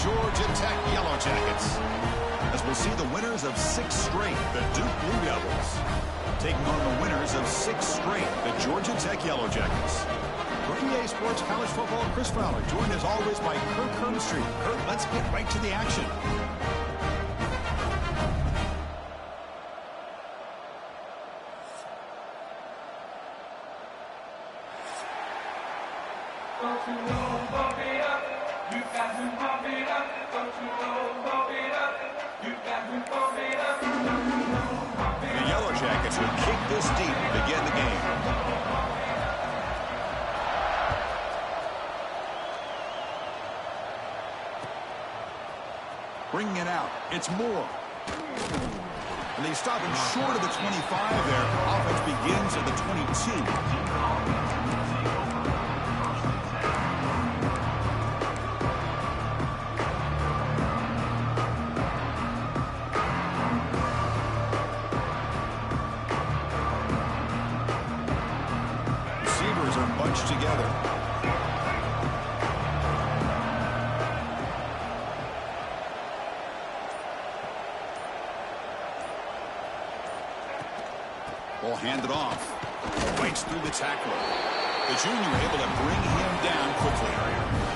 Georgia Tech Yellow Jackets. As we'll see the winners of 6 straight, the Duke Blue Devils, taking on the winners of 6 straight, the Georgia Tech Yellow Jackets. For EA Sports College Football, Chris Fowler, joined as always by Kirk Hermstreet. Kirk, let's get right to the action. Don't you know, bump it up. You got to bump it up. Don't you know, bump it up. You got to bump it up. Don't you know, bump it up. The Yellow Jackets will kick this deep to begin the game. Bringing it out. It's Moore. And they stop him short of the 25 there. Offense begins at the 22. Bunched together. Ball handed off. Fights through the tackle. The junior able to bring him down quickly.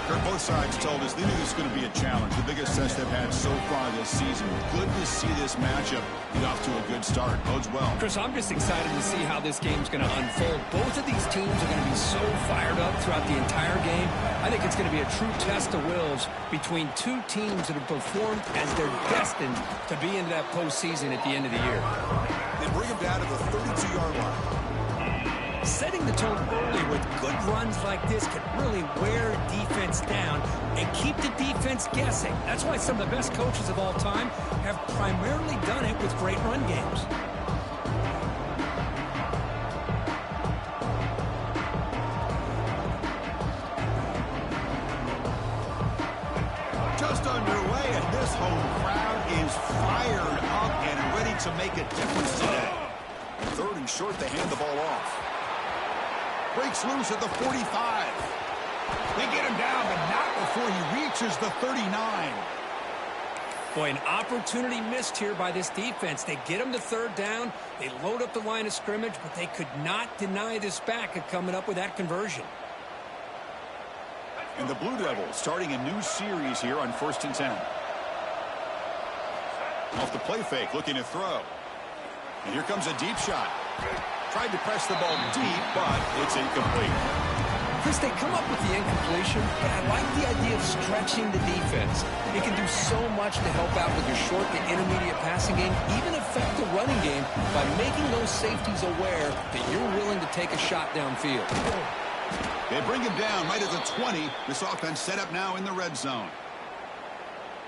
Kirk, both sides told us they knew this was going to be a challenge. The biggest test they've had so far this season. Good to see this matchup get off to a good start. Bodes well. Chris, I'm just excited to see how this game's going to unfold. Both of these teams are going to be so fired up throughout the entire game. I think it's going to be a true test of wills between two teams that have performed as they're destined to be into that postseason at the end of the year. They bring him down to the 32-yard line. Setting the tone early with good runs like this can really wear a defense down and keep the defense guessing. That's why some of the best coaches of all time have primarily done it with great run games. Just underway, and this home crowd is fired up and ready to make a difference today. 3rd and short, they hand the ball off. Breaks loose at the 45. They get him down, but not before he reaches the 39. Boy, an opportunity missed here by this defense. They get him to 3rd down. They load up the line of scrimmage, but they could not deny this back of coming up with that conversion. And the Blue Devils starting a new series here on 1st and 10. Off the play fake, looking to throw. And here comes a deep shot. Tried to press the ball deep, but it's incomplete. Chris, they come up with the incompletion, but I like the idea of stretching the defense. It can do so much to help out with your short to intermediate passing game, even affect the running game by making those safeties aware that you're willing to take a shot downfield. They bring him down right at the 20. This offense set up now in the red zone.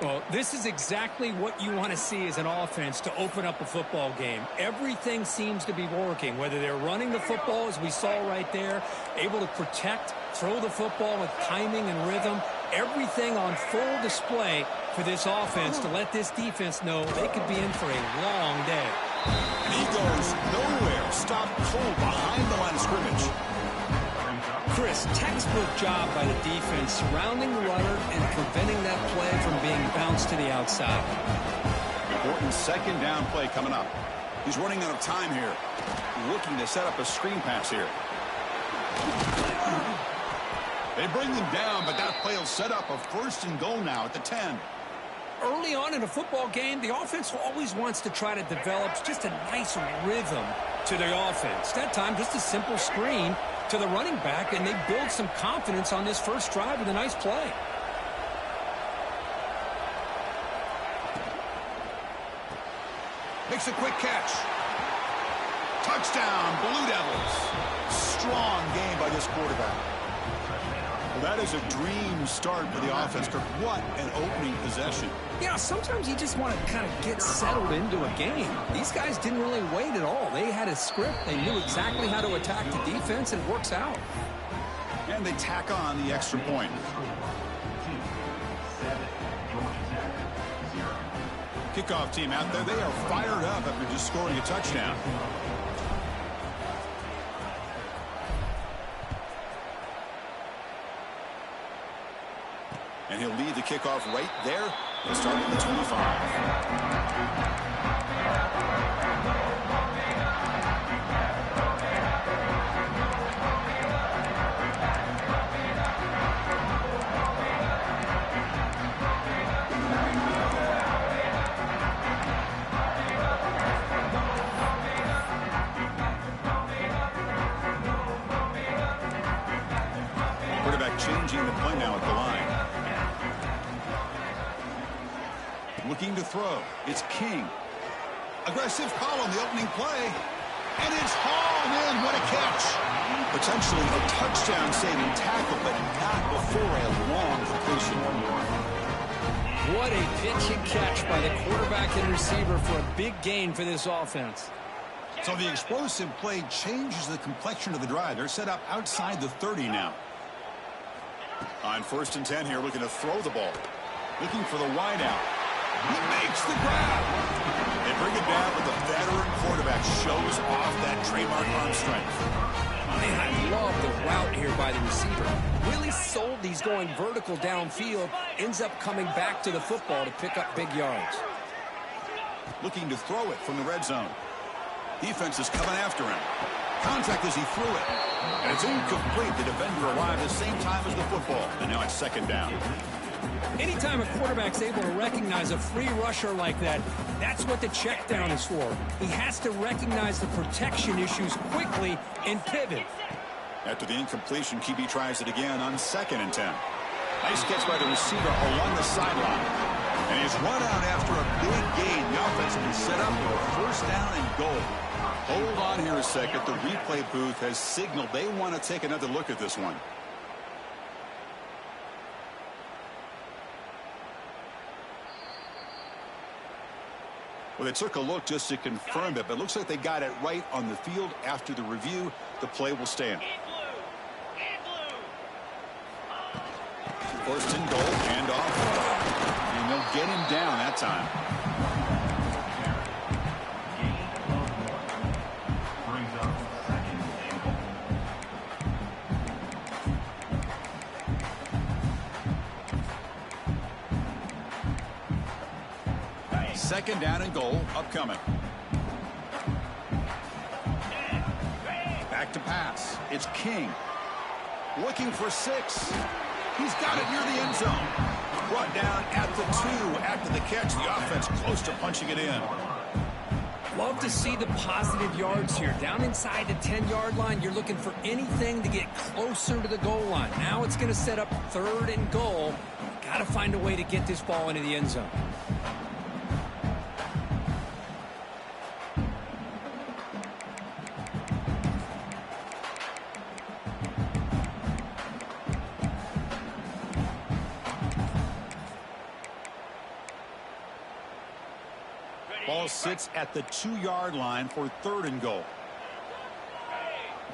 Well, this is exactly what you want to see as an offense to open up a football game. Everything seems to be working, whether they're running the football, as we saw right there, able to protect, throw the football with timing and rhythm, everything on full display for this offense to let this defense know they could be in for a long day. And he goes nowhere. Stop cold behind the line of scrimmage. Chris, textbook job by the defense surrounding the runner and preventing that play from being bounced to the outside. Important 2nd down play coming up. He's running out of time here. Looking to set up a screen pass here. They bring him down, but that play will set up a 1st and goal now at the 10. Early on in a football game, the offense always wants to try to develop just a nice rhythm to the offense. That time, just a simple screen to the running back, and they build some confidence on this first drive with a nice play. Makes a quick catch. Touchdown, Blue Devils. Strong game by this quarterback. Well, that is a dream start for the offense. What an opening possession. Yeah, sometimes you just want to kind of get settled into a game. These guys didn't really wait at all. They had a script. They knew exactly how to attack the defense, and it works out. And they tack on the extra point. Kickoff team out there. They are fired up after just scoring a touchdown. And he'll lead the kickoff right there. He'll start at the 25. Changing the play now at the line. Looking to throw. It's King. Aggressive call on the opening play. And it's hauled in. What a catch. Potentially a touchdown-saving tackle, but not before a long completion. What a pitch and catch by the quarterback and receiver for a big gain for this offense. So the explosive play changes the complexion of the drive. They're set up outside the 30 now. On 1st and 10 here, looking to throw the ball. Looking for the wide out. He makes the grab. They bring it down, but the veteran quarterback shows off that trademark arm strength. Man, I love the route here by the receiver. Really sold these going vertical downfield. Ends up coming back to the football to pick up big yards. Looking to throw it from the red zone. Defense is coming after him. Contact as he threw it. And it's incomplete. The defender arrived at the same time as the football. And now it's 2nd down. Anytime a quarterback's able to recognize a free rusher like that, that's what the check down is for. He has to recognize the protection issues quickly and pivot. After the incompletion, QB tries it again on 2nd and 10. Nice catch by the receiver along the sideline. And he's run out after a big gain. The offense has been set up for a 1st down and goal. Hold on here a second. The replay booth has signaled they want to take another look at this one. Well, they took a look just to confirm it, but it looks like they got it right on the field. After the review, the play will stand. 1st and goal, handoff. And they'll get him down that time. Second down and goal upcoming. Back to pass. It's King. Looking for 6. He's got it near the end zone. Brought down at the 2 after the catch. The offense close to punching it in. Love to see the positive yards here. Down inside the 10-yard line, you're looking for anything to get closer to the goal line. Now it's going to set up 3rd and goal. Got to find a way to get this ball into the end zone. Ball sits at the 2-yard line for 3rd and goal.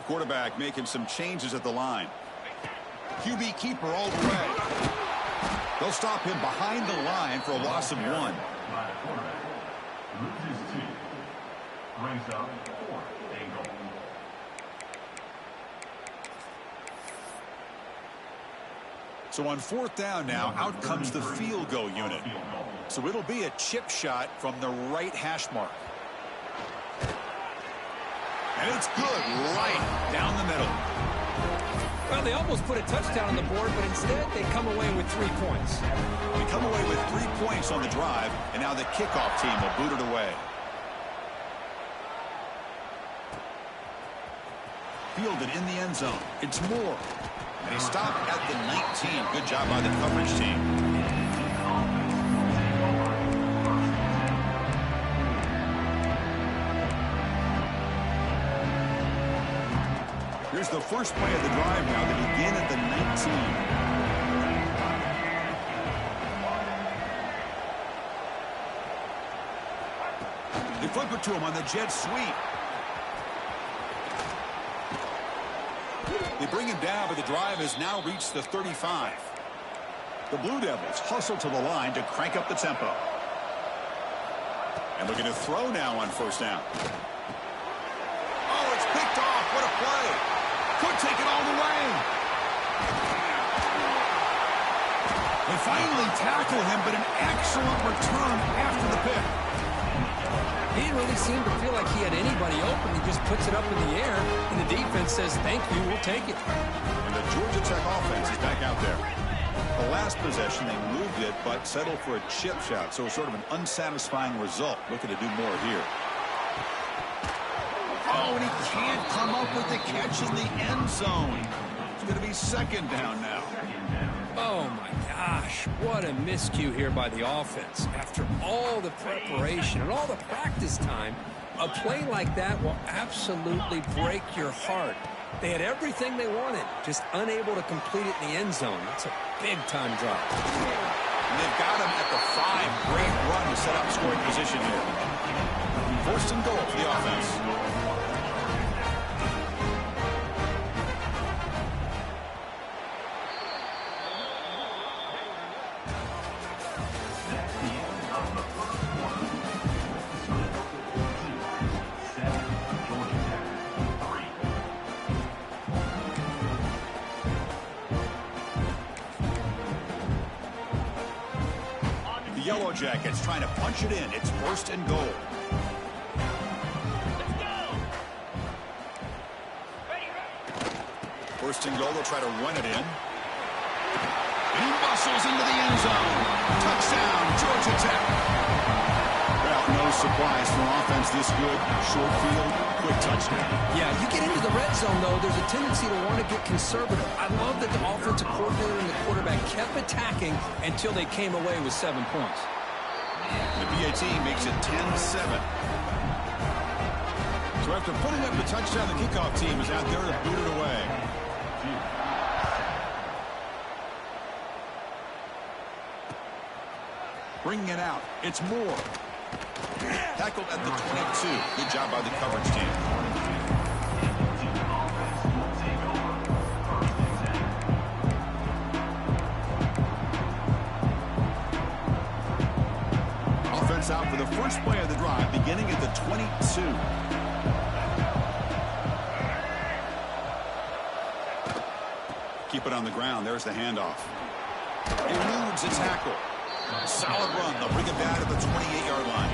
Quarterback making some changes at the line. QB keeper all the way. They'll stop him behind the line for a loss of 1. So on 4th down now, out comes the field goal unit. So it'll be a chip shot from the right hash mark. And it's good right down the middle. Well, they almost put a touchdown on the board, but instead they come away with 3 points. They come away with 3 points on the drive, and now the kickoff team will boot it away. Fielded in the end zone. It's Moore. And he stopped at the 19. Good job by the coverage team. Here's the first play of the drive now. They begin at the 19. They flip it to him on the jet sweep. They bring him down, but the drive has now reached the 35. The Blue Devils hustle to the line to crank up the tempo. And looking to throw now on 1st down. Oh, it's picked off. What a play. Could take it all the way. They finally tackle him, but an excellent return after the pick. He didn't really seem to feel like he had anybody open. He just puts it up in the air, and the defense says, thank you, we'll take it. And the Georgia Tech offense is back out there. The last possession, they moved it, but settled for a chip shot. So sort of an unsatisfying result. Looking to do more here. Oh, and he can't come up with the catch in the end zone. It's going to be second down now. Oh, my gosh. What a miscue here by the offense. After all the preparation and all the practice time, a play like that will absolutely break your heart. They had everything they wanted, just unable to complete it in the end zone. It's a big-time drop. And they've got him at the 5. Great run to set up scoring position here. First and goal for the offense. Yellow Jackets trying to punch it in. It's first and goal. First and goal, they'll try to run it in. He muscles into the end zone. Touchdown, Georgia Tech. Well, no surprise for offense this good. Short field, quick touchdown. Yeah, you get into the red zone, though, there's a tendency to want to get conservative. I love that the offensive coordinator and the quarterback kept attacking until they came away with 7 points. The PAT makes it 10-7. So after putting up the touchdown, the kickoff team is out there to boot it away. Bringing it out. It's Moore. Tackled at the 22. Good job by the coverage team. Offense out for the first play of the drive, beginning at the 22. Keep it on the ground. There's the handoff. Eludes a tackle. Solid run. They'll bring it down to the 28-yard line.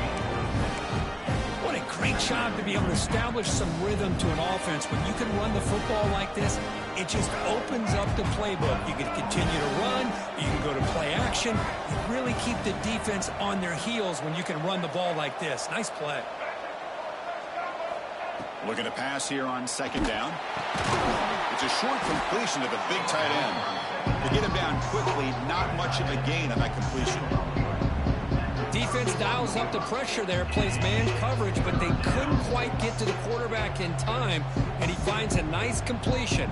What a great job to be able to establish some rhythm to an offense. When you can run the football like this, it just opens up the playbook. You can continue to run. You can go to play action. You really keep the defense on their heels when you can run the ball like this. Nice play. Looking to pass here on second down. It's a short completion to the big tight end. They get him down quickly, not much of a gain on that completion. Defense dials up the pressure there, plays man coverage, but they couldn't quite get to the quarterback in time, and he finds a nice completion.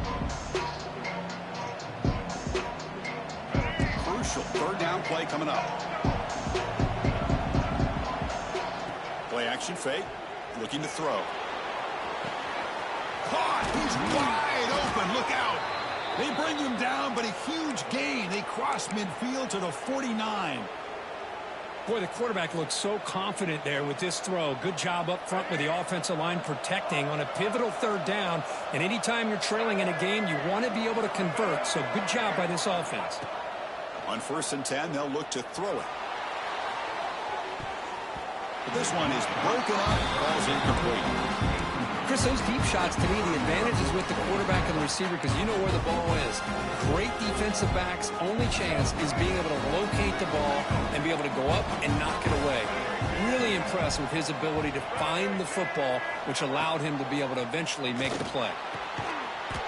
Crucial third down play coming up. Play action fake, looking to throw. Caught! He's wide open. Look out! They bring him down, but a huge gain. They cross midfield to the 49. Boy, the quarterback looks so confident there with this throw. Good job up front with the offensive line protecting on a pivotal third down. And anytime you're trailing in a game, you want to be able to convert. So good job by this offense. On first and 10, they'll look to throw it. But this one is broken up. Ball's incomplete. Chris, those deep shots, to me, the advantage is with the quarterback and the receiver because you know where the ball is. Great defensive backs' only chance is being able to locate the ball and be able to go up and knock it away. Really impressed with his ability to find the football, which allowed him to be able to eventually make the play.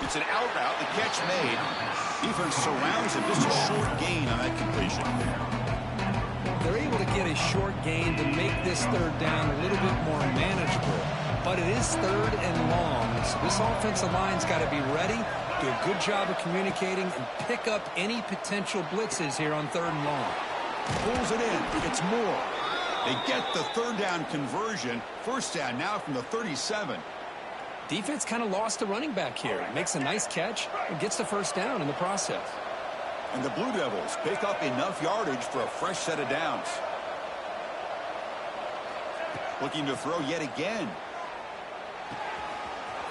It's an out route, the catch made. Defense surrounds him, just a short gain on that completion. They're able to get a short gain to make this third down a little bit more manageable. But it is third and long. So this offensive line's got to be ready, do a good job of communicating, and pick up any potential blitzes here on third and long. Pulls it in. It's Moore. They get the third down conversion. First down now from the 37. Defense kind of lost the running back here. Makes a nice catch and gets the first down in the process. And the Blue Devils pick up enough yardage for a fresh set of downs. Looking to throw yet again.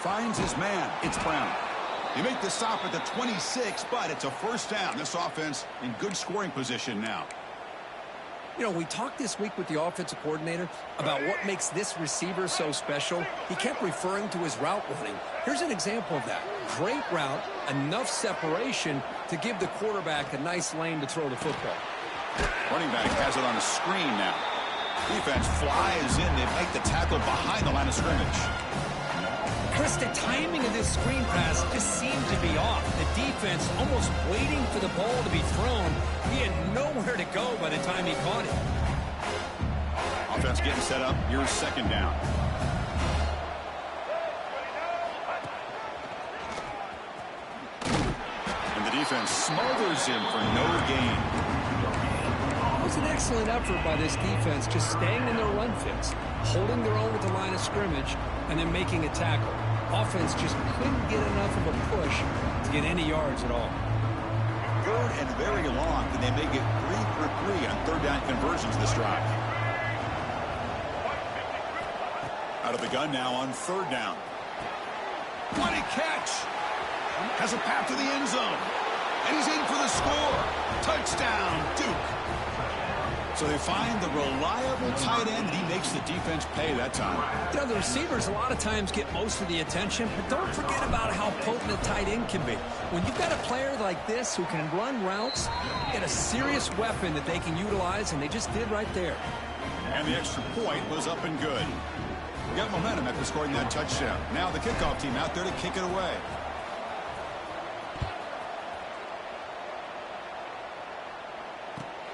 Finds his man. It's Brown. You make the stop at the 26, but it's a first down. This offense in good scoring position now. You know, we talked this week with the offensive coordinator about what makes this receiver so special. He kept referring to his route running. Here's an example of that. Great route, enough separation to give the quarterback a nice lane to throw the football. Running back has it on a screen now. Defense flies in. They make the tackle behind the line of scrimmage. Chris, the timing of this screen pass just seemed to be off. The defense almost waiting for the ball to be thrown. He had nowhere to go by the time he caught it. Offense getting set up. Here's second down. And the defense smothers him for no gain. It was an excellent effort by this defense, just staying in their run fits, holding their own with the line of scrimmage, and then making a tackle. Offense just couldn't get enough of a push to get any yards at all. Third and very long. Can they make it 3 for 3 on third down conversions this drive? Out of the gun now on third down. What a catch! Has a path to the end zone. And he's in for the score. Touchdown, Duke. So they find the reliable tight end, and he makes the defense pay that time. You know, the receivers a lot of times get most of the attention, but don't forget about how potent a tight end can be. When you've got a player like this who can run routes, get a serious weapon that they can utilize, and they just did right there. And the extra point was up and good. Got momentum after scoring that touchdown. Now the kickoff team out there to kick it away.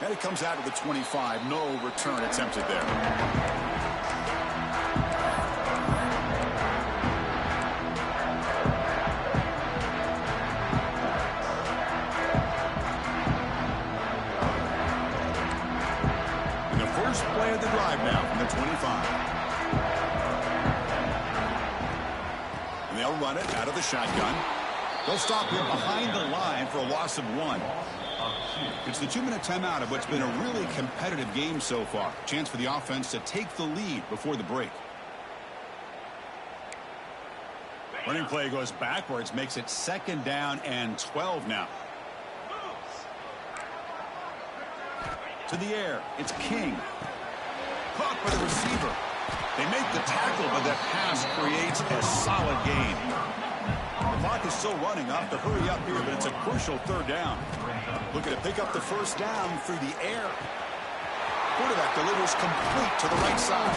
And it comes out of the 25. No return attempted there. And the first play of the drive now from the 25. And they'll run it out of the shotgun. They'll stop him behind the line for a loss of 1. It's the 2-minute timeout of what's been a really competitive game so far. Chance for the offense to take the lead before the break. Running play goes backwards, makes it second down and 12 now. To the air, it's King. Caught by the receiver. They make the tackle, but that pass creates a solid gain. The clock is still running. Off to hurry up here, but it's a crucial third down. Looking to pick up the first down through the air. Quarterback delivers complete to the right side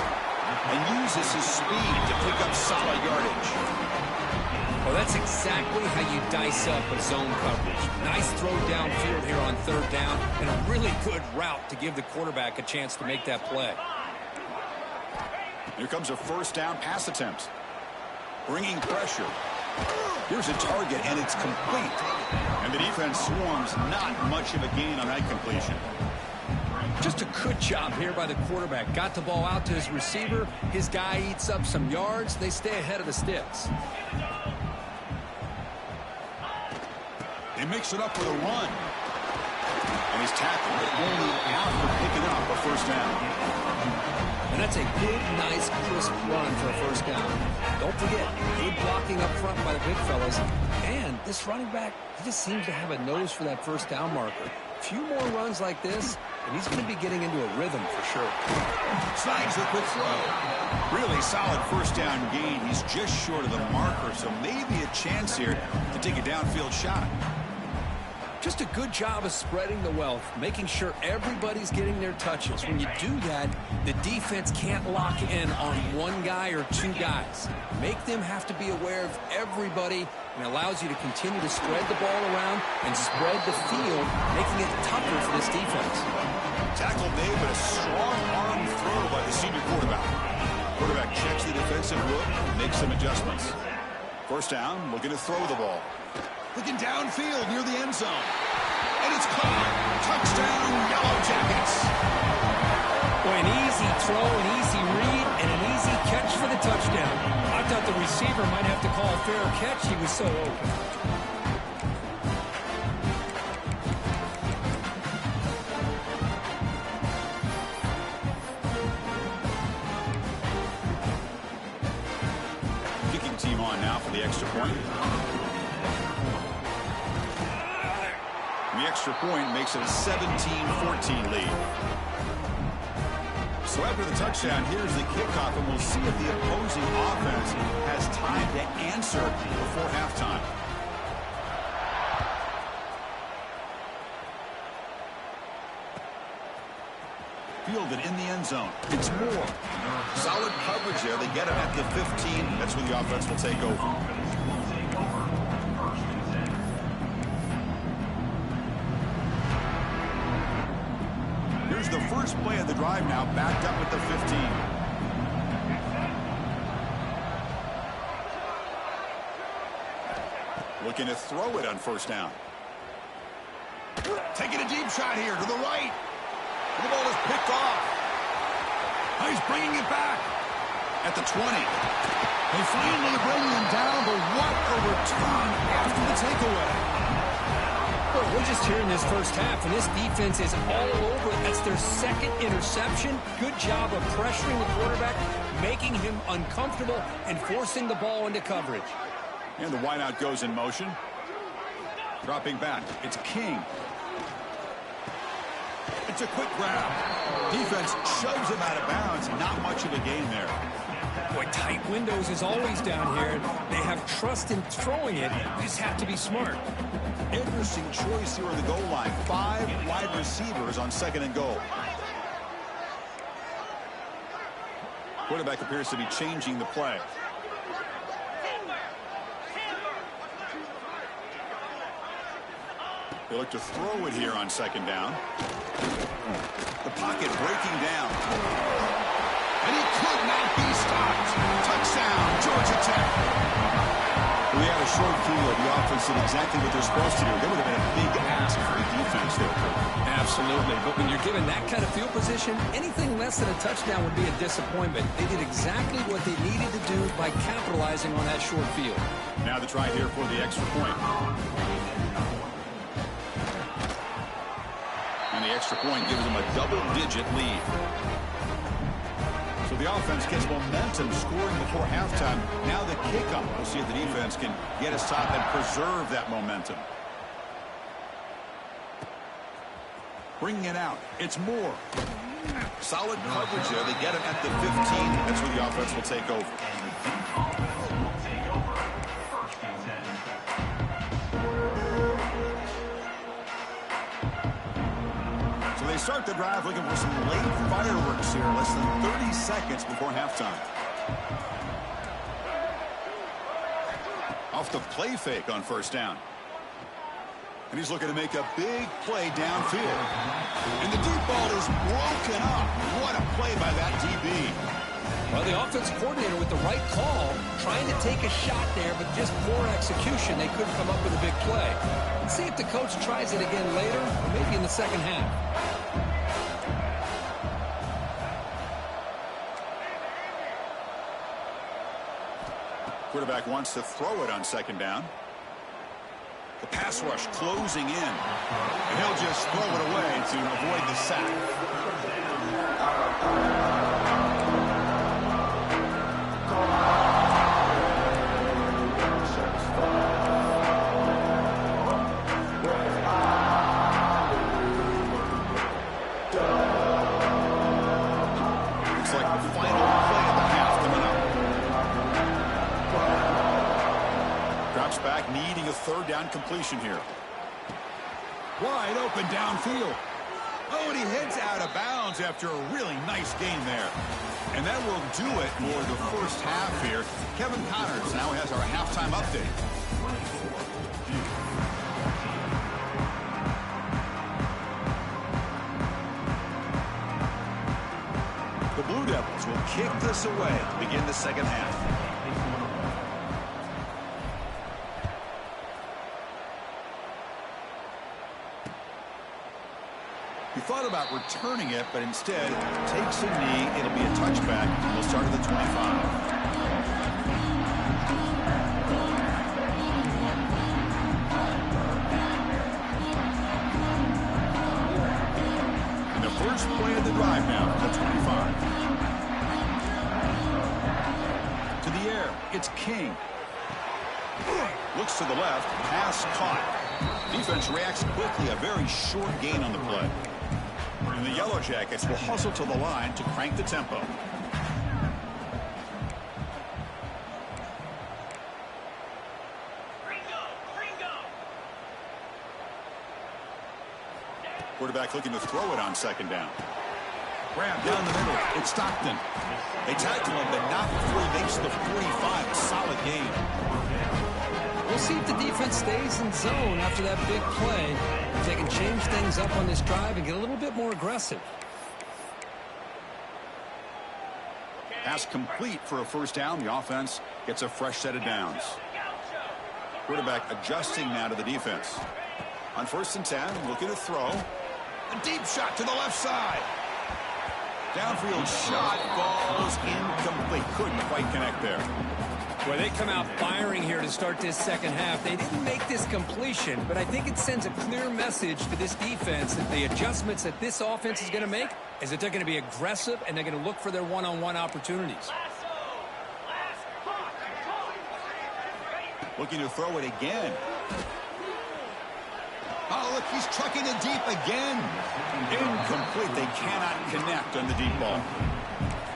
and uses his speed to pick up solid yardage. Well, that's exactly how you dice up a zone coverage. Nice throw downfield here on third down, and a really good route to give the quarterback a chance to make that play. Here comes a first down pass attempt. Bringing pressure. Here's a target, and it's complete. And the defense swarms. Not much of a gain on that completion. Just a good job here by the quarterback. Got the ball out to his receiver. His guy eats up some yards. They stay ahead of the sticks. He makes it up with a run. And he's tackled, but only after picking up a first down. And that's a good, nice, crisp run for a first down. Don't forget, good blocking up front by the big fellas. And this running back, he just seems to have a nose for that first down marker. A few more runs like this, and he's going to be getting into a rhythm for sure. Slides the quick throw. Really solid first down gain. He's just short of the marker, so maybe a chance here to take a downfield shot. Just a good job of spreading the wealth, making sure everybody's getting their touches. When you do that, the defense can't lock in on one guy or two guys. Make them have to be aware of everybody, and allows you to continue to spread the ball around and spread the field, making it tougher for this defense. Tackle made, but a strong arm throw by the senior quarterback. Quarterback checks the defensive look, makes some adjustments. First down, looking to throw the ball. Looking downfield near the end zone. And it's caught. Touchdown, Yellow Jackets. Boy, an easy throw, an easy read, and an easy catch for the touchdown. I thought the receiver might have to call a fair catch. He was so open. Kicking team on now for the extra point. extra point makes it a 17-14 lead. So after the touchdown, here's the kickoff, and we'll see if the opposing offense has time to answer before halftime. Fielded in the end zone. It's Moore. Solid coverage there. They get him at the 15. That's where the offense will take over. Here's the first play of the drive now, backed up at the 15. Looking to throw it on first down. Taking a deep shot here to the right. The ball is picked off. Oh, he's bringing it back at the 20. They finally bring him down, but what a return after the takeaway. Well, we're just here in this first half, and this defense is all over. That's their second interception. Good job of pressuring the quarterback, making him uncomfortable, and forcing the ball into coverage. And the wideout goes in motion. Dropping back. It's King. It's a quick grab. Defense shoves him out of bounds. Not much of a gain there. Boy, tight windows is always down here. They have trust in throwing it. You just have to be smart. Interesting choice here on the goal line. 5 wide receivers on 2nd and goal. Quarterback appears to be changing the play. They look to throw it here on 2nd down. The pocket breaking down. And he could not be stopped. Touchdown, Georgia Tech. We had a short field. The offense did exactly what they're supposed to do. That would have been a big ask for the defense there. Absolutely. But when you're given that kind of field position, anything less than a touchdown would be a disappointment. They did exactly what they needed to do by capitalizing on that short field. Now the try here for the extra point. And the extra point gives them a double-digit lead. So the offense gets momentum scoring before halftime. Now the kickoff. We'll see if the defense can get a stop and preserve that momentum. Bringing it out. It's Moore. Solid coverage there. They get him at the 15. That's where the offense will take over. They start the drive looking for some late fireworks here. Less than 30 seconds before halftime. Off the play fake on first down. And he's looking to make a big play downfield. And the deep ball is broken up. What a play by that DB. Well, the offense coordinator with the right call, trying to take a shot there, but just poor execution. They couldn't come up with a big play. Let's see if the coach tries it again later, or maybe in the second half. Quarterback wants to throw it on 2nd down. The pass rush closing in. And he'll just throw it away to avoid the sack. Looks like the final play of the half coming up. Drops back, needing a 3rd down completion here. Wide open downfield. Oh, and he heads out of bounds after a really nice gain there. And that will do it for the first half here. Kevin Connors now has our halftime update. The Blue Devils will kick this away to begin the second half. He thought about returning it, but instead takes a knee. It'll be a touchback. We'll start at the 25. And the first play of the drive now at the 25. To the air, it's King. Looks to the left, pass caught. Defense reacts quickly, a very short gain on the play. And the Yellow Jackets will hustle to the line to crank the tempo. Quarterback looking to throw it on second down. Grab down the middle. It's Stockton. They tackle him, but not before he makes the 45. A solid gain. We'll see if the defense stays in zone after that big play. If they can change things up on this drive and get a little bit more aggressive. Pass complete for a first down. The offense gets a fresh set of downs. Quarterback adjusting now to the defense. On 1st and 10, looking to throw. A deep shot to the left side. Downfield shot falls incomplete. Couldn't quite connect there. Well, they come out firing here to start this second half. They didn't make this completion, but I think it sends a clear message to this defense that the adjustments that this offense is going to make is that they're going to be aggressive and they're going to look for their one-on-one opportunities. Looking to throw it again. Oh, look, he's trucking it deep again. Incomplete. They cannot connect on the deep ball.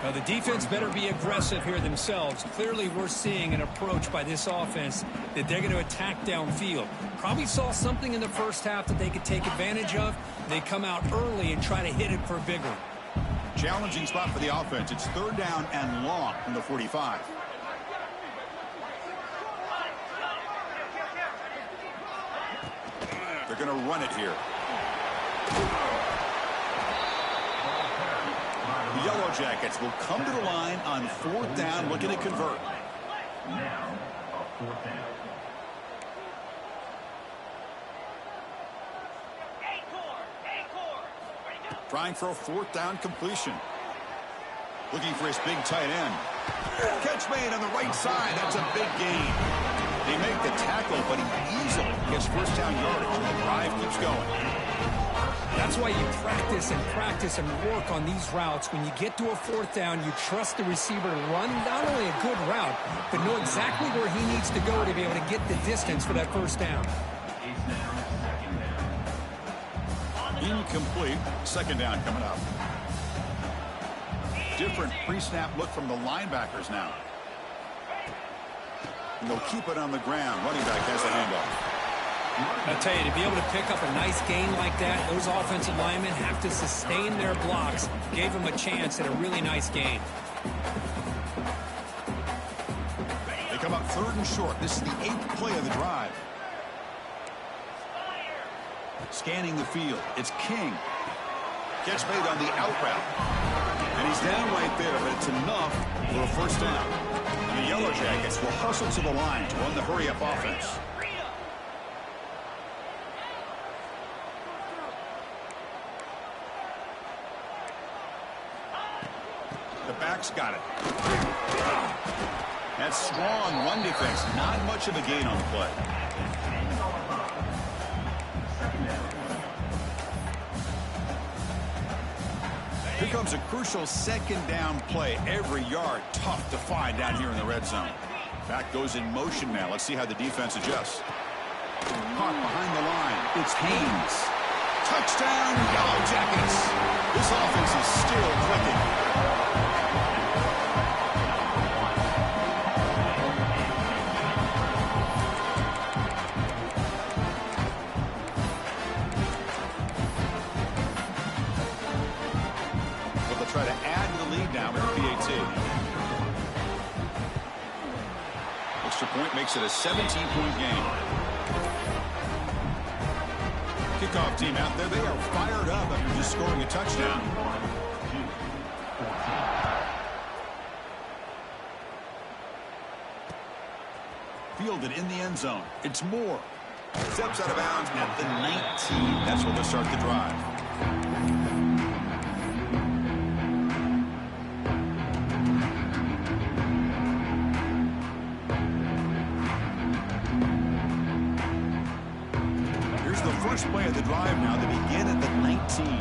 Now, the defense better be aggressive here themselves. Clearly, we're seeing an approach by this offense that they're going to attack downfield. Probably saw something in the first half that they could take advantage of. They come out early and try to hit it for a big one. Challenging spot for the offense. It's 3rd down and long from the 45. They're going to run it here. The Yellow Jackets will come to the line on 4th down, looking to convert. Now, a 4th down. Trying for a 4th down completion. Looking for his big tight end. Catch made on the right side. That's a big gain. They make the tackle, but he easily gets first down yardage, and the drive keeps going. That's why you practice and work on these routes. When you get to a 4th down, you trust the receiver to run not only a good route, but know exactly where he needs to go to be able to get the distance for that first down. Incomplete. 2nd down coming up. Different pre-snap look from the linebackers now. And they'll keep it on the ground. Running back has the handoff. I'll tell you, to be able to pick up a nice gain like that, those offensive linemen have to sustain their blocks. Gave them a chance at a really nice gain. They come up 3rd and short. This is the 8th play of the drive. Scanning the field. It's King. Gets made on the out route. And he's down right there, but it's enough for a first down. And the Yellow Jackets will hustle to the line to run the hurry-up offense. The back's got it. That's strong run defense. Not much of a gain on the play. Here comes a crucial 2nd down play. Every yard tough to find down here in the red zone. Back goes in motion now. Let's see how the defense adjusts. Caught behind the line. It's Haynes. Touchdown, Yellow Jackets. This offense is still clicking. Try to add to the lead now with the PAT. Extra point makes it a 17-point game. Kickoff team out there. They are fired up after just scoring a touchdown. Fielded in the end zone. It's Moore. Steps out of bounds at the 19. That's where they'll start the drive. First play of the drive now. They begin at the 19.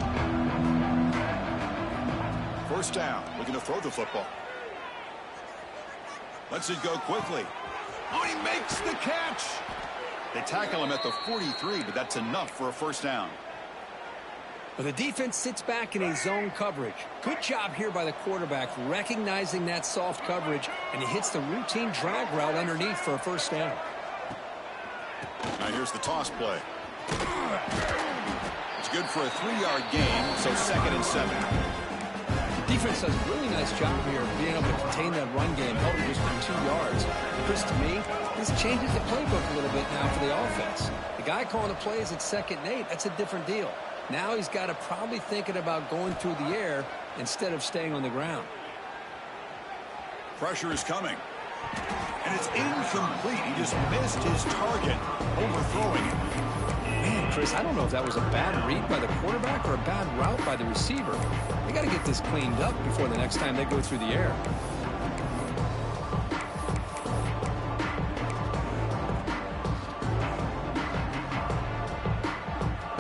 First down. Looking to throw the football. Lets it go quickly. Oh, he makes the catch. They tackle him at the 43, but that's enough for a first down. Well, the defense sits back in a zone coverage. Good job here by the quarterback recognizing that soft coverage, and he hits the routine drag route underneath for a first down. Now here's the toss play. It's good for a 3-yard gain, so 2nd and 7. The defense does a really nice job here of being able to contain that run game, held it just for 2 yards. Chris, to me, this changes the playbook a little bit now for the offense. The guy calling the plays at 2nd and 8, that's a different deal. Now he's got to probably thinking about going through the air instead of staying on the ground. Pressure is coming. And it's incomplete. He just missed his target, overthrowing it. Man, Chris, I don't know if that was a bad read by the quarterback or a bad route by the receiver. They got to get this cleaned up before the next time they go through the air.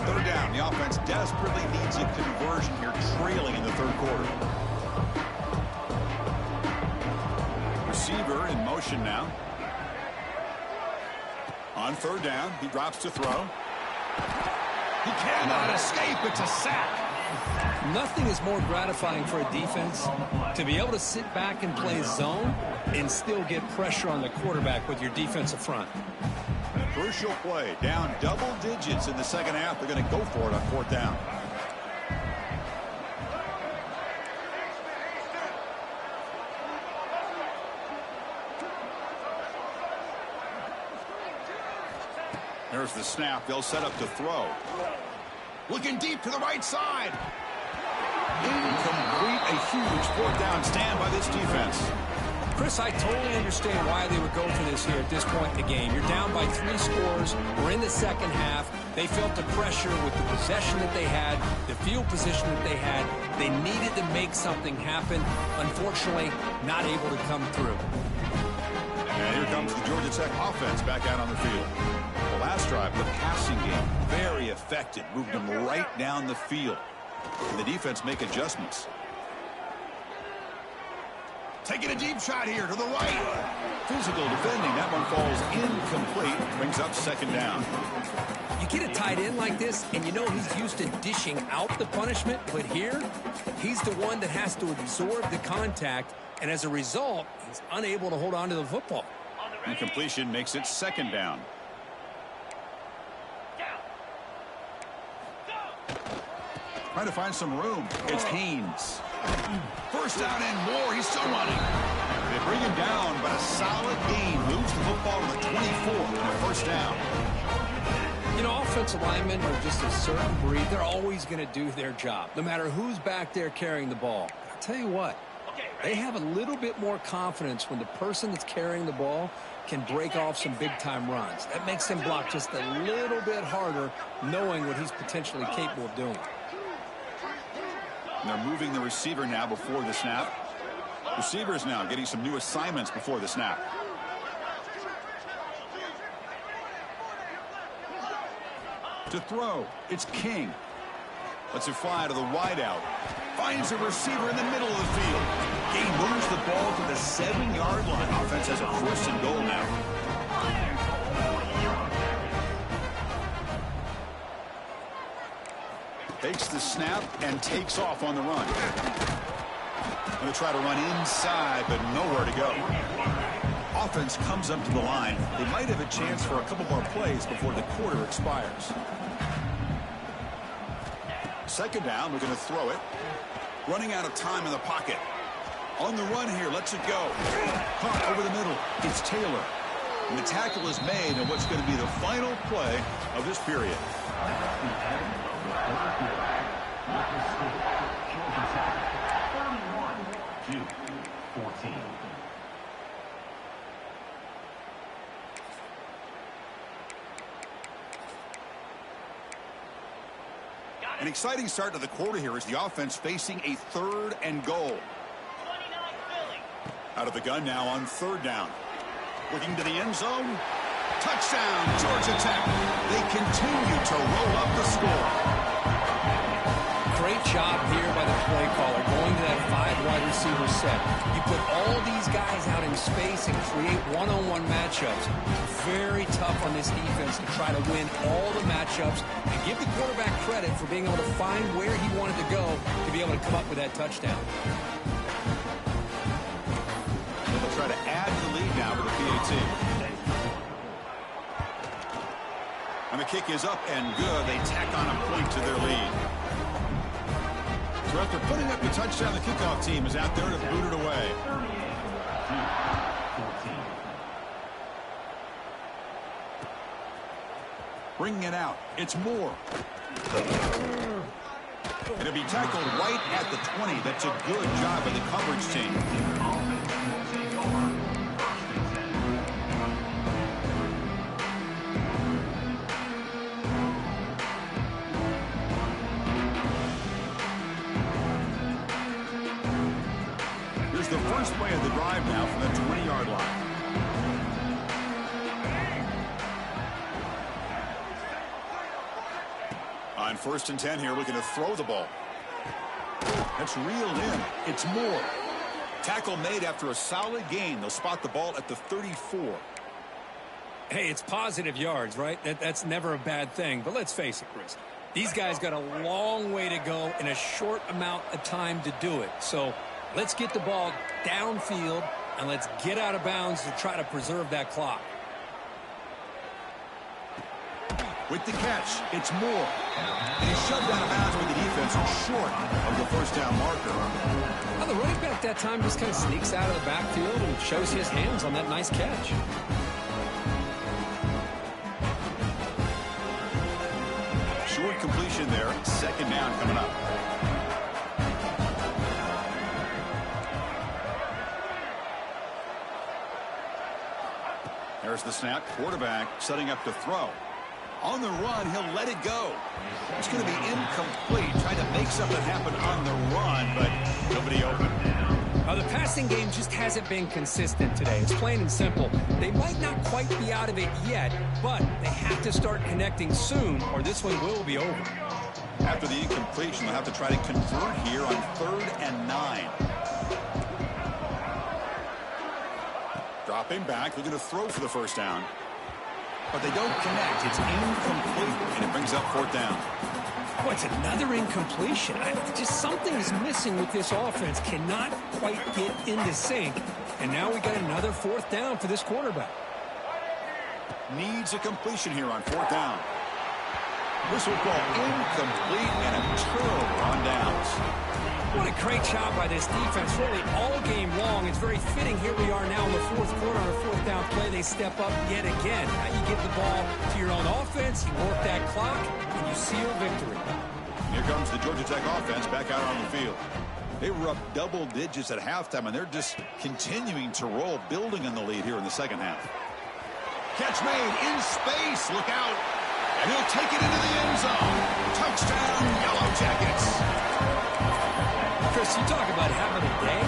Third down. The offense desperately needs a conversion here, trailing in the third quarter. Receiver in motion now. On third down, he drops to throw. He cannot escape. It's a sack. Nothing is more gratifying for a defense to be able to sit back and play zone and still get pressure on the quarterback with your defensive front. Crucial play. Down double digits in the second half. They're going to go for it on fourth down. There's the snap. They'll set up to throw. Looking deep to the right side. Incomplete. A huge fourth down stand by this defense. Chris, I totally understand why they would go for this here at this point in the game. You're down by 3 scores. We're in the second half. They felt the pressure with the possession that they had, the field position that they had. They needed to make something happen. Unfortunately, not able to come through. And here comes the Georgia Tech offense back out on the field. The last drive, the passing game, very effective. Moved them right down the field. And the defense make adjustments. Taking a deep shot here to the right. Physical defending. That one falls incomplete. Brings up second down. You get a tight end like this, and you know he's used to dishing out the punishment, but here, he's the one that has to absorb the contact, and as a result, he's unable to hold on to the football. Incompletion makes it second down. Trying to find some room. It's Haynes. First down and more. He's still running. They bring him down, but a solid gain moves the football to the 24 and a first down. You know, offensive linemen are just a certain breed. They're always going to do their job, no matter who's back there carrying the ball. I'll tell you what, they have a little bit more confidence when the person that's carrying the ball can break off some big-time runs. That makes them block just a little bit harder, knowing what he's potentially capable of doing. And they're moving the receiver now before the snap. Receivers now getting some new assignments before the snap. To throw, it's King. Lets it fly to the wideout. Finds a receiver in the middle of the field. Gain moves the ball to the 7-yard line. Offense has a first and goal now. Takes the snap and takes off on the run. Going to try to run inside, but nowhere to go. Offense comes up to the line. They might have a chance for a couple more plays before the quarter expires. Second down, we're going to throw it. Running out of time in the pocket. On the run here, lets it go. Caught over the middle. It's Taylor. And the tackle is made on what's going to be the final play of this period. An exciting start to the quarter here as the offense facing a third and goal. Out of the gun now on third down. Looking to the end zone. Touchdown, Georgia Tech. They continue to roll up the score. Great job here by the play caller, going to that wide receiver set. You put all these guys out in space and create one-on-one matchups. Very tough on this defense to try to win all the matchups and give the quarterback credit for being able to find where he wanted to go to be able to come up with that touchdown. They'll try to add to the lead now with the PAT. And the kick is up and good. They tack on a point to their lead. So after putting up the touchdown, the kickoff team is out there to boot it away. Bringing it out. It's Moore. It'll be tackled right at the 20. That's a good job by the coverage team. Here's the first play of the drive now from the 20-yard line. On 1st and 10 here, looking to throw the ball. That's reeled in. It's Moore. Tackle made after a solid gain. They'll spot the ball at the 34. Hey, it's positive yards, right? That's never a bad thing. But let's face it, Chris. These guys got a long way to go in a short amount of time to do it. So let's get the ball downfield, and let's get out of bounds to try to preserve that clock. With the catch, it's Moore. And he's shoved out of bounds with the defense short of the first down marker. Well, the running back that time just kind of sneaks out of the backfield and shows his hands on that nice catch. Short completion there. 2nd down coming up. There's the snap. Quarterback setting up to throw. On the run, he'll let it go. It's going to be incomplete. Trying to make something happen on the run, but nobody open. The passing game just hasn't been consistent today. It's plain and simple. They might not quite be out of it yet, but they have to start connecting soon, or this one will be over. After the incompletion, they'll have to try to convert here on 3rd and 9. Dropping back, looking to throw for the first down. But they don't connect. It's incomplete, and it brings up 4th down. Oh, it's another incompletion. Just something is missing with this offense. Cannot quite get into sync. And now we got another 4th down for this quarterback. Needs a completion here on 4th down. Whistle ball incomplete and a turnover on downs. What a great job by this defense, really all game long. It's very fitting. Here we are now in the 4th quarter on a 4th down play. They step up yet again. Now you give the ball to your own offense, you work that clock, and you seal victory. Here comes the Georgia Tech offense back out on the field. They were up double digits at halftime, and they're just continuing to roll, building on the lead here in the 2nd half. Catch made in space. Look out. And he'll take it into the end zone. Touchdown, Yellow Jackets. Chris, you talk about having a day.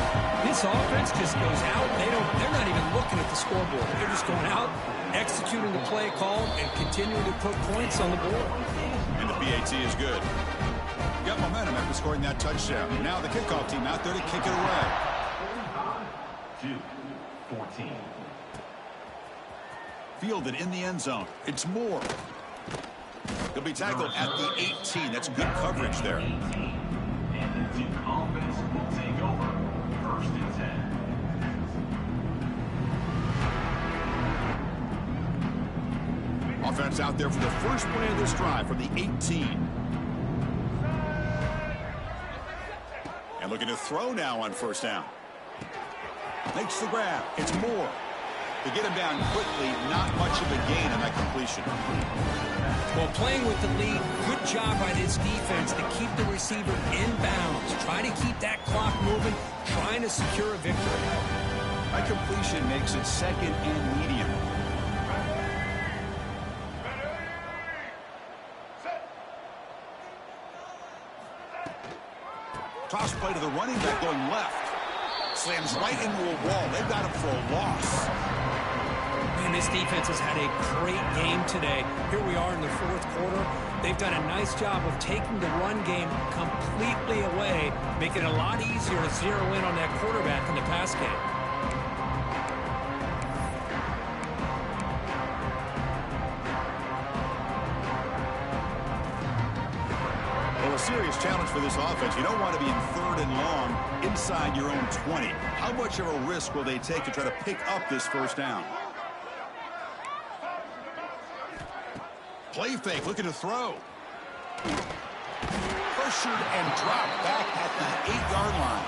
This offense just goes out. They're not even looking at the scoreboard. They're just going out, executing the play call, and continuing to put points on the board. And the PAT is good. Got momentum after scoring that touchdown. Now the kickoff team out there to kick it away. 2-14. Fielded in the end zone. It's Moore. He'll be tackled at the 18. That's good coverage there. Offense will take over 1st and 10. Offense out there for the first play of this drive from the 18. And looking to throw now on 1st down. Makes the grab. It's Moore. They get him down quickly. Not much of a gain on that completion. Well, playing with the lead, good job by this defense to keep the receiver in bounds. Try to keep that clock moving, trying to secure a victory. That completion makes it 2nd and medium. Toss play to the running back going left. Slams right into a wall. They've got him for a loss. And this defense has had a great game today. Here we are in the 4th quarter. They've done a nice job of taking the run game completely away, making it a lot easier to zero in on that quarterback in the pass game. Well, a serious challenge for this offense. You don't want to be in 3rd and long inside your own 20. How much of a risk will they take to try to pick up this first down? Play fake, looking to throw. Pressured and dropped back at the 8-yard line.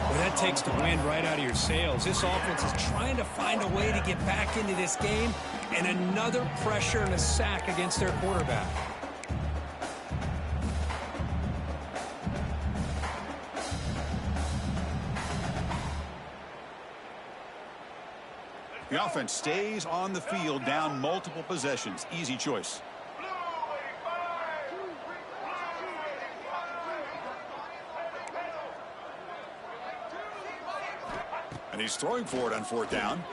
Well, that takes the wind right out of your sails. This offense is trying to find a way to get back into this game, and another pressure and a sack against their quarterback. The offense stays on the field, down multiple possessions. Easy choice. And he's throwing for it on 4th down.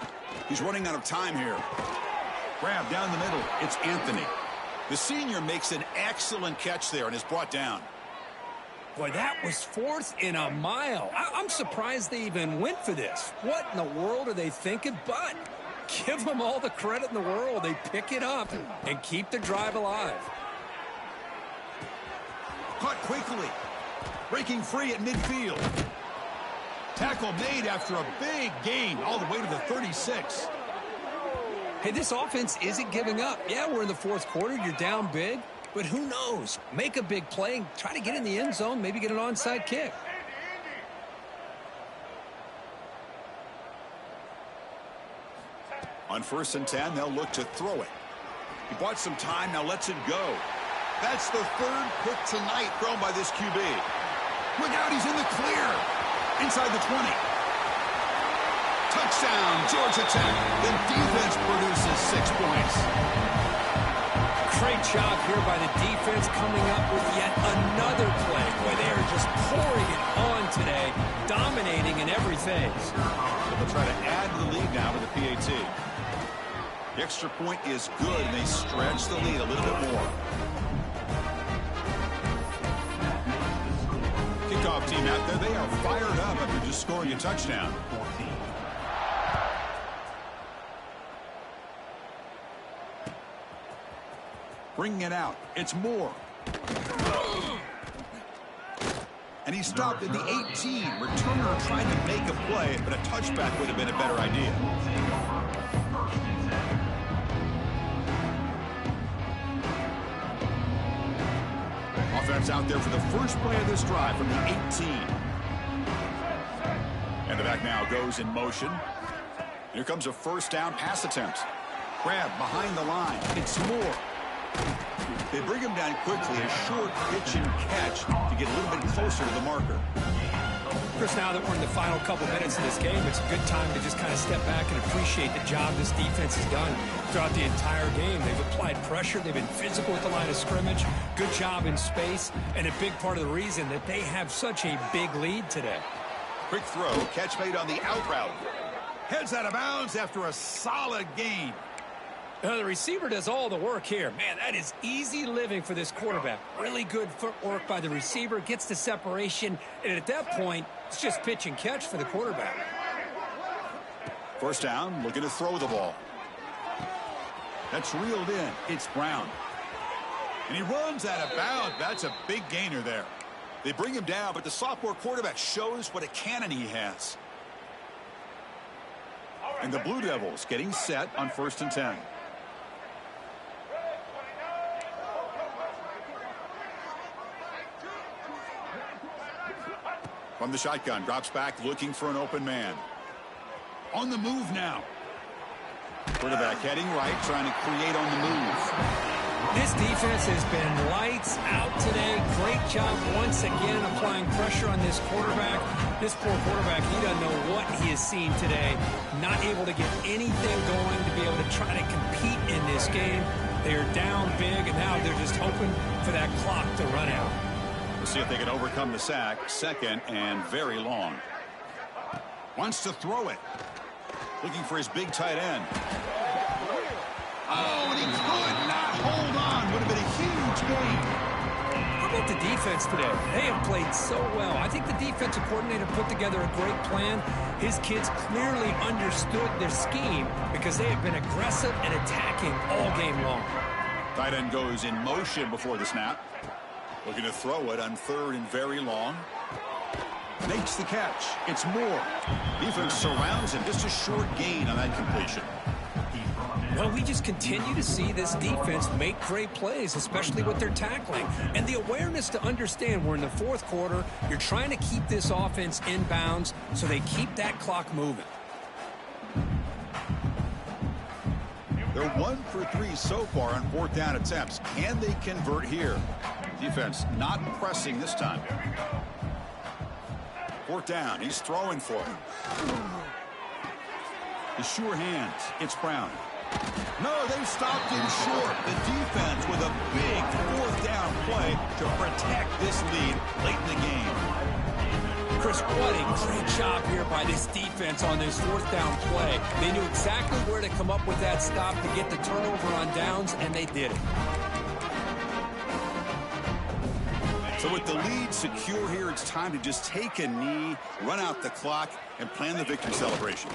He's running out of time here. Grab down the middle. It's Anthony. The senior makes an excellent catch there and is brought down. Boy, that was 4th and a mile. I'm surprised they even went for this. What in the world are they thinking? But give them all the credit in the world. They pick it up and keep the drive alive. Caught quickly. Breaking free at midfield. Tackle made after a big gain all the way to the 36. Hey, this offense isn't giving up. Yeah, we're in the 4th quarter. You're down big. But who knows? Make a big play and try to get in the end zone, maybe get an onside kick. On 1st and 10, they'll look to throw it. He bought some time, now lets it go. That's the 3rd pick tonight thrown by this QB. Look out, he's in the clear. Inside the 20. Touchdown, Georgia Tech. The defense produces 6 points. Great job here by the defense coming up with yet another play. Boy, they are just pouring it on today, dominating in every phase. They'll try to add to the lead now with the PAT. The extra point is good, and they stretch the lead a little bit more. Kickoff team out there, they are fired up after just scoring a touchdown. Bringing it out. It's Moore. And he stopped at the 18. Returner trying to make a play, but a touchback would have been a better idea. Offense out there for the first play of this drive from the 18. And the back now goes in motion. Here comes a 1st down pass attempt. Grab behind the line. It's Moore. They bring him down quickly, a short pitch and catch to get a little bit closer to the marker. Chris, now that we're in the final couple minutes of this game, it's a good time to just kind of step back and appreciate the job this defense has done throughout the entire game. They've applied pressure. They've been physical at the line of scrimmage. Good job in space, and a big part of the reason that they have such a big lead today. Quick throw, catch made on the out route. Heads out of bounds after a solid gain. Now, the receiver does all the work here. Man, that is easy living for this quarterback. Really good footwork by the receiver, gets the separation, and at that point, it's just pitch and catch for the quarterback. 1st down, looking to throw the ball. That's reeled in. It's Brown. And he runs out of bounds. That's a big gainer there. They bring him down, but the sophomore quarterback shows what a cannon he has. And the Blue Devils getting set on 1st and 10. From the shotgun, drops back, looking for an open man. On the move now. Quarterback heading right, trying to create on the move. This defense has been lights out today. Great job once again applying pressure on this quarterback. This poor quarterback, he doesn't know what he has seen today. Not able to get anything going to be able to try to compete in this game. They are down big, and now they're just hoping for that clock to run out. We'll see if they can overcome the sack. 2nd and very long. Wants to throw it. Looking for his big tight end. Oh, and he could not hold on. Would have been a huge gain. How about the defense today? They have played so well. I think the defensive coordinator put together a great plan. His kids clearly understood their scheme because they have been aggressive and attacking all game long. Tight end goes in motion before the snap. Looking to throw it on 3rd and very long. Makes the catch. It's Moore. Defense surrounds him. Just a short gain on that completion. Well, we just continue to see this defense make great plays, especially with their tackling. And the awareness to understand we're in the 4th quarter. You're trying to keep this offense in bounds so they keep that clock moving. They're 1 for 3 so far on 4th down attempts. Can they convert here? Defense not pressing this time. 4th down. He's throwing for him. The sure hands. It's Brown. No, they stopped him short. The defense with a big 4th down play to protect this lead late in the game. Chris, what a great job here by this defense on this 4th down play. They knew exactly where to come up with that stop to get the turnover on downs, and they did it. So with the lead secure here, it's time to just take a knee, run out the clock, and plan the victory celebration.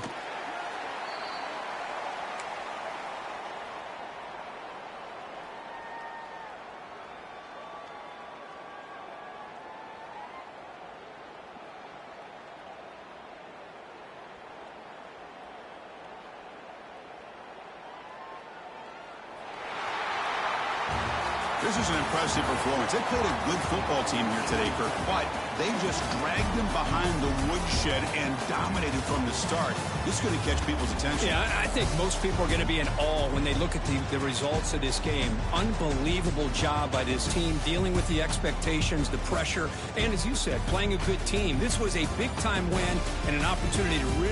This is an impressive performance. They played a good football team here today, Kirk, but they just dragged them behind the woodshed and dominated from the start. This is going to catch people's attention. Yeah, I think most people are going to be in awe when they look at the results of this game. Unbelievable job by this team dealing with the expectations, the pressure, and as you said, playing a good team. This was a big-time win and an opportunity to really